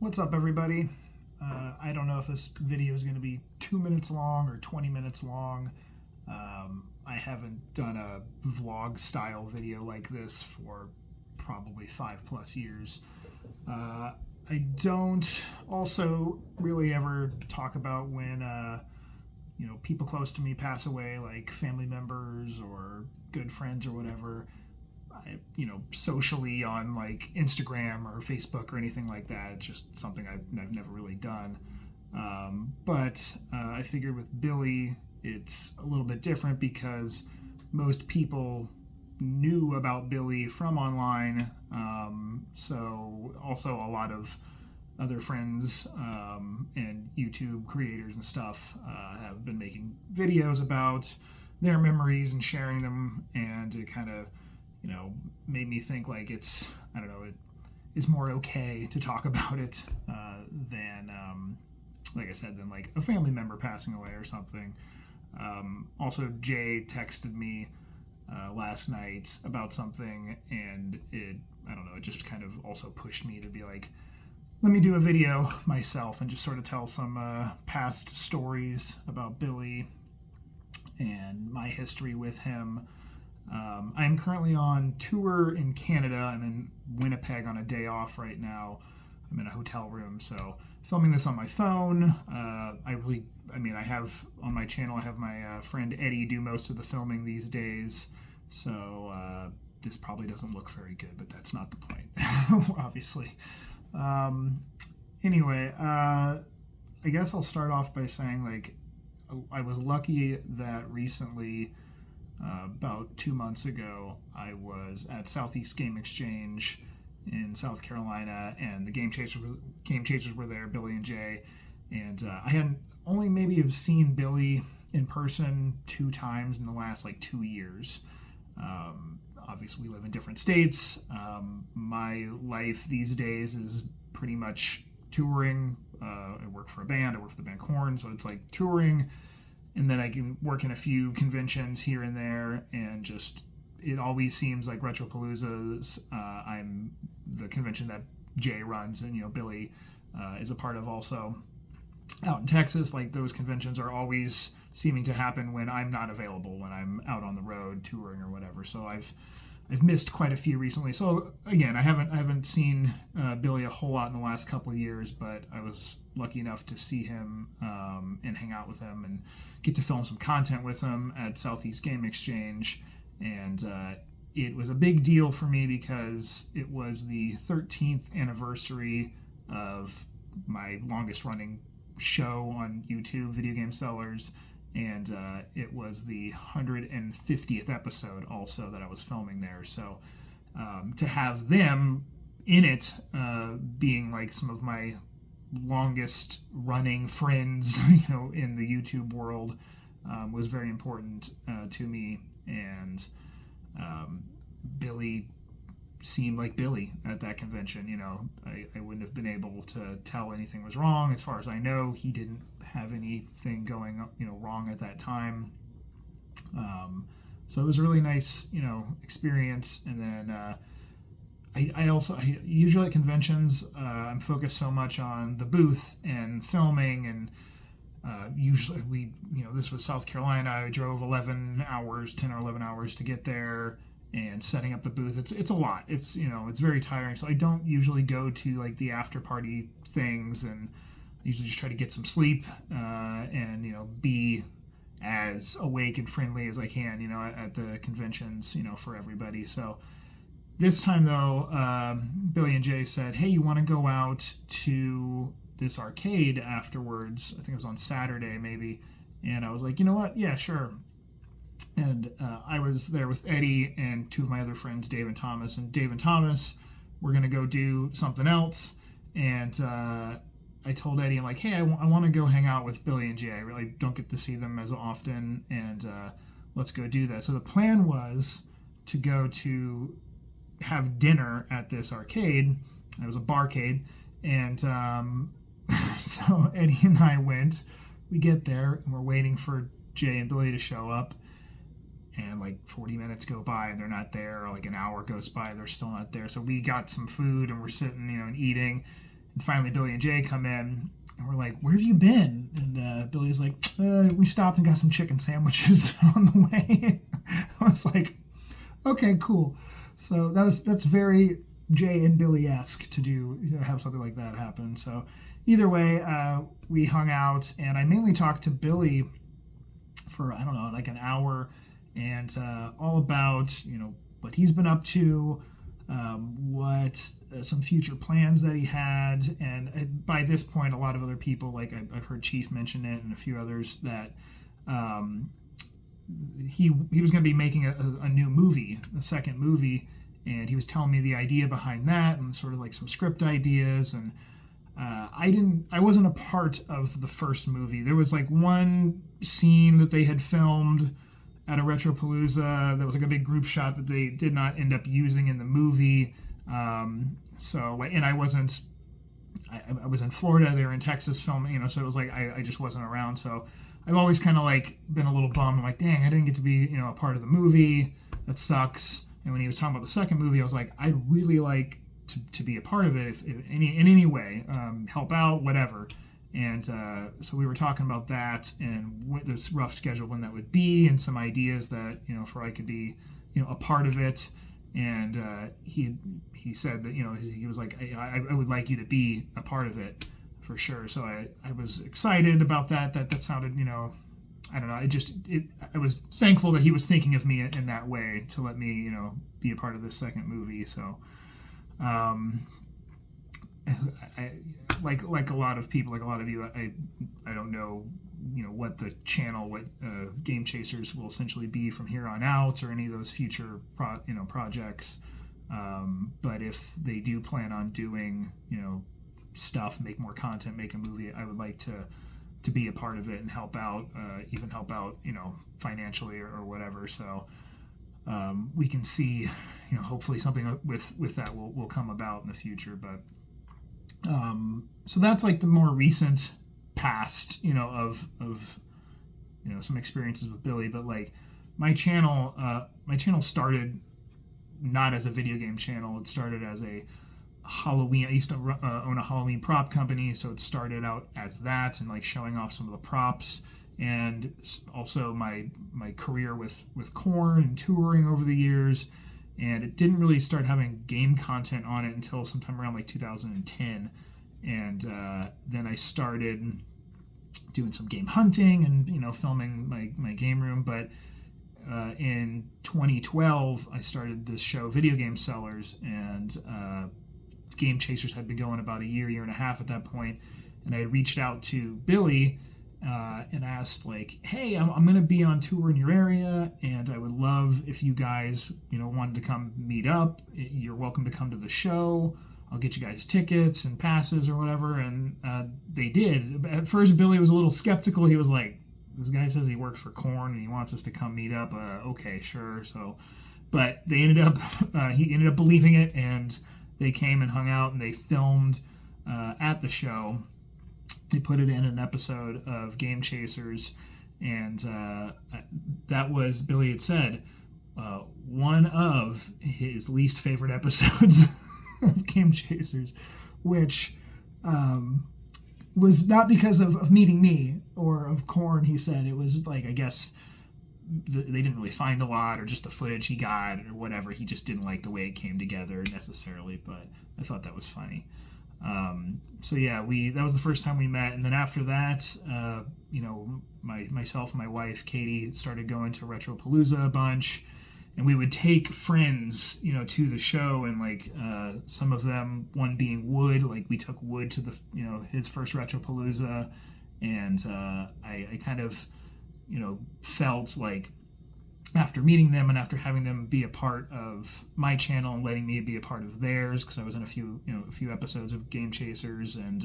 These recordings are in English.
What's up, everybody? I don't know if this video is going to be 2 minutes long or 20 minutes long. I haven't done a vlog style video like this for probably 5+ years. I don't also really ever talk about when people close to me pass away, like family members or good friends or whatever. Socially on like Instagram or Facebook or anything like that. It's just something I've never really done. But I figured with Billy, it's a little bit different because most people knew about Billy from online. So also a lot of other friends and YouTube creators and stuff have been making videos about their memories and sharing them, and it kind of made me think like I don't know, it's more okay to talk about it than, like I said, than like a family member passing away or something. Also, Jay texted me last night about something, and I don't know, it just kind of also pushed me to be like, let me do a video myself and just sort of tell some past stories about Billy and my history with him. I'm currently on tour in Canada. I'm in Winnipeg on a day off right now. I'm in a hotel room, so filming this on my phone. I have on my channel, I have my friend Eddie do most of the filming these days, so this probably doesn't look very good, but that's not the point, obviously. Anyway, I guess I'll start off by saying, like, I was lucky that recently, about 2 months ago, I was at Southeast Game Exchange in South Carolina, and the Game Chasers were there, Billy and Jay, and I had only maybe have seen Billy in person 2 times in the last like 2 years. Obviously, we live in different states. My life these days is pretty much touring. I work for a band. I work for the band Korn, so it's like touring, and then I can work in a few conventions here and there, and just it always seems like Retropalooza's. I'm the convention that Jay runs, and Billy is a part of also out in Texas. Like, those conventions are always seeming to happen when I'm not available, when I'm out on the road touring or whatever. So I've missed quite a few recently. So again, I haven't seen Billy a whole lot in the last couple of years, but I was lucky enough to see him and hang out with him and get to film some content with him at Southeast Game Exchange. And it was a big deal for me because it was the 13th anniversary of my longest running show on YouTube, Video Game Sellers, and it was the 150th episode also that I was filming there. So to have them in it, being like some of my longest running friends, in the YouTube world, was very important to me. And Billy seemed like Billy at that convention. I wouldn't have been able to tell anything was wrong. As far as I know, he didn't have anything going wrong at that time. So it was a really nice experience. And then I usually at conventions, I'm focused so much on the booth and filming, and usually this was South Carolina. I drove 10 or 11 hours to get there, and setting up the booth. It's a lot. It's very tiring. So I don't usually go to like the after party things, and usually just try to get some sleep and be as awake and friendly as I can at the conventions for everybody. So this time though, Billy and Jay said, hey, you want to go out to this arcade afterwards? I think it was on Saturday maybe. And I was like, you know what, yeah, sure. And I was there with Eddie and two of my other friends, Dave and Thomas. And Dave and Thomas were going to go do something else. And I told Eddie, I'm like, hey, I want to go hang out with Billy and Jay. I really don't get to see them as often. And let's go do that. So the plan was to go to have dinner at this arcade. It was a barcade. And so Eddie and I went. We get there, and we're waiting for Jay and Billy to show up, and like 40 minutes go by and they're not there, or like an hour goes by, they're still not there. So we got some food and we're sitting and eating, finally Billy and Jay come in, and we're like, "Where have you been?" And Billy's like, "We stopped and got some chicken sandwiches on the way." I was like, "Okay, cool." So that's very Jay and Billy-esque to do, have something like that happen. So either way, we hung out, and I mainly talked to Billy for, I don't know, like an hour, and all about what he's been up to, what some future plans that he had, and by this point, a lot of other people, like I've heard Chief mention it, and a few others, that he was going to be making a new movie, a second movie, and he was telling me the idea behind that, and sort of like some script ideas, and I wasn't a part of the first movie. There was like one scene that they had filmed at a Retropalooza that was like a big group shot that they did not end up using in the movie. And I wasn't. I was in Florida. They were in Texas filming. So it was like I just wasn't around. So I've always kind of like been a little bummed. I'm like, dang, I didn't get to be a part of the movie. That sucks. And when he was talking about the second movie, I was like, I'd really like to be a part of it if in any way, help out, whatever. And so we were talking about that and what this rough schedule when that would be, and some ideas that for I could be a part of it. And he said that he was like, I would like you to be a part of it for sure. So I was excited about that. That sounded I don't know. I was thankful that he was thinking of me in that way to let me be a part of this second movie. So. Like a lot of people, like a lot of you, I don't know, what the channel, what Game Chasers will essentially be from here on out, or any of those future projects. But if they do plan on doing stuff, make more content, make a movie, I would like to be a part of it and help out, even help out financially or whatever. So we can see, hopefully something with that will come about in the future. But so that's like the more recent past, of some experiences with Billy. But like my channel started not as a video game channel. It started as a Halloween. I used to own a Halloween prop company, so it started out as that, and like showing off some of the props, and also my career with Korn and touring over the years. And it didn't really start having game content on it until sometime around like 2010. And then I started doing some game hunting and filming my game room. But in 2012, I started this show, Video Game Sellers, and Game Chasers had been going about a year and a half at that point. And I had reached out to Billy and asked, like, hey, I'm going to be on tour in your area, and I would love if you guys, wanted to come meet up. You're welcome to come to the show. I'll get you guys tickets and passes or whatever. And they did. At first, Billy was a little skeptical. He was like, this guy says he works for Korn and he wants us to come meet up. Okay, sure. So, but they ended up, he ended up believing it, and they came and hung out, and they filmed at the show. They put it in an episode of Game Chasers, and that was, Billy had said, one of his least favorite episodes of Game Chasers, which was not because of meeting me or of Korn. He said it was like, I guess they didn't really find a lot, or just the footage he got or whatever. He just didn't like the way it came together necessarily, but I thought that was funny. So yeah, that was the first time we met. And then after that, myself and my wife, Katie, started going to Retropalooza a bunch, and we would take friends, to the show. And like, some of them, one being Wood, like we took Wood to the, his first Retropalooza. And, I kind of, felt like, after meeting them and after having them be a part of my channel and letting me be a part of theirs, because I was in a few episodes of Game Chasers and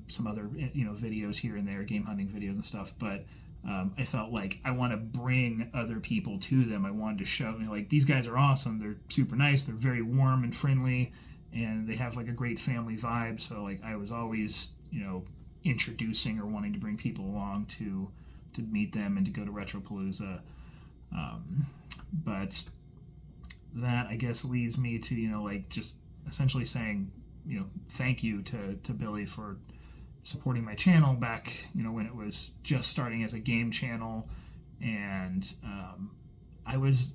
some other videos here and there, game hunting videos and stuff. But I felt like I want to bring other people to them. I wanted to show like, these guys are awesome. They're super nice. They're very warm and friendly, and they have like a great family vibe. So like, I was always introducing or wanting to bring people along to meet them and to go to Retropalooza. But that, I guess, leads me to, like, just essentially saying, thank you to Billy for supporting my channel back, when it was just starting as a game channel. And I was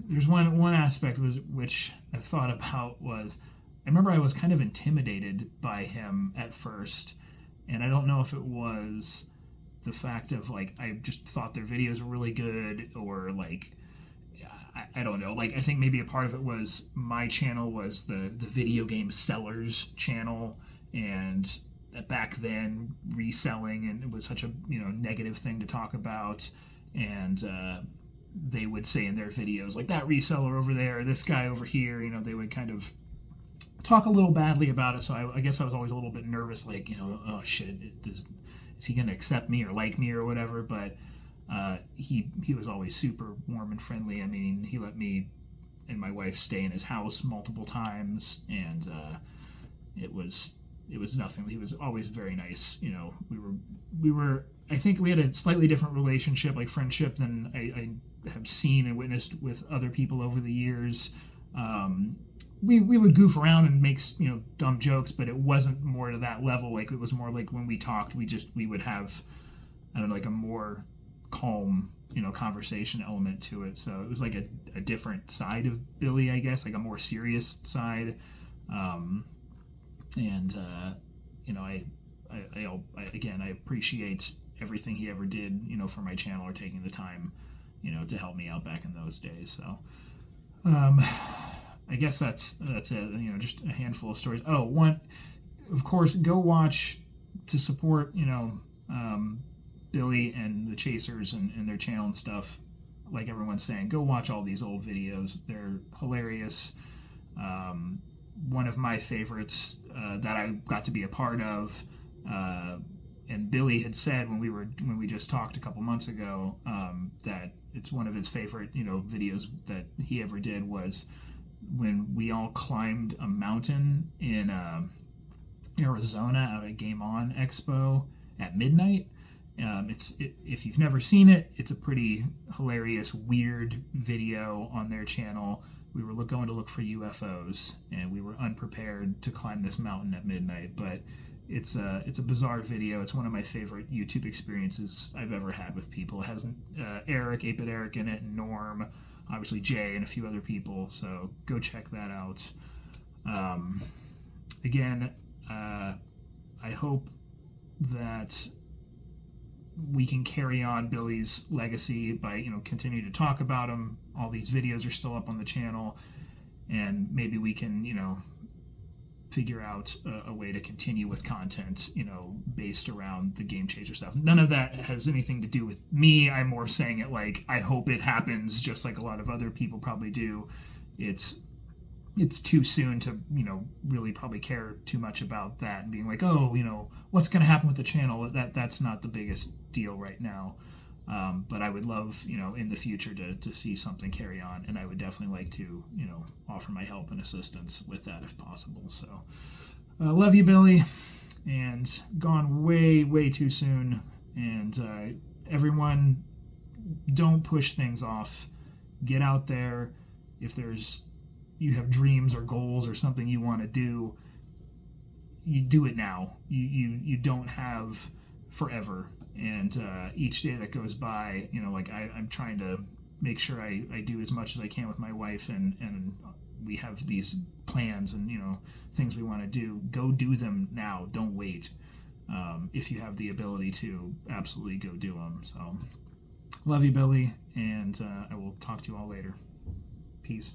there's one aspect which I've thought about was I remember I was kind of intimidated by him at first, and I don't know if it was the fact of like I just thought their videos were really good, or like I don't know. Like I think maybe a part of it was my channel was the video game sellers channel, and back then reselling and it was such a negative thing to talk about, and they would say in their videos like that reseller over there, this guy over here, they would kind of talk a little badly about it. So I guess I was always a little bit nervous, like oh shit, is he gonna accept me or like me or whatever? But he was always super warm and friendly. I mean, he let me and my wife stay in his house multiple times, and it was nothing. He was always very nice. We were. I think we had a slightly different relationship, like friendship, than I have seen and witnessed with other people over the years. We would goof around and make dumb jokes, but it wasn't more to that level. Like it was more like when we talked, we would have, I don't know, like a more calm conversation element to it. So it was like a different side of Billy, I guess, like a more serious side. And I appreciate everything he ever did for my channel, or taking the time to help me out back in those days. So I guess that's it. Just a handful of stories. Oh, one, of course, go watch to support Billy and the Chasers and their channel and stuff. Like everyone's saying, go watch all these old videos. They're hilarious. One of my favorites that I got to be a part of, and Billy had said when we just talked a couple months ago, that it's one of his favorite videos that he ever did, was when we all climbed a mountain in Arizona out at Game On Expo at midnight. If you've never seen it, it's a pretty hilarious, weird video on their channel. We were going to look for UFOs, and we were unprepared to climb this mountain at midnight. But it's a bizarre video. It's one of my favorite YouTube experiences I've ever had with people. It has Eric, 8-Bit Eric in it, and Norm, obviously Jay, and a few other people. So go check that out. Again, I hope that we can carry on Billy's legacy by continue to talk about him. All these videos are still up on the channel, and maybe we can figure out a way to continue with content based around the Game Chaser stuff. None of that has anything to do with me. I'm more saying it like I hope it happens, just like a lot of other people probably do. It's too soon to really probably care too much about that and being like, oh, what's going to happen with the channel. That's not the biggest deal right now. But I would love in the future to see something carry on, and I would definitely like to offer my help and assistance with that if possible. So love you, Billy, and gone way too soon. And everyone, don't push things off. Get out there. If you have dreams or goals or something you want to do, you do it now. You don't have forever. And each day that goes by, I'm trying to make sure I do as much as I can with my wife, and we have these plans and things we want to do. Go do them now. Don't wait. If you have the ability to, absolutely go do them. So love you, Billy, and I will talk to you all later. Peace.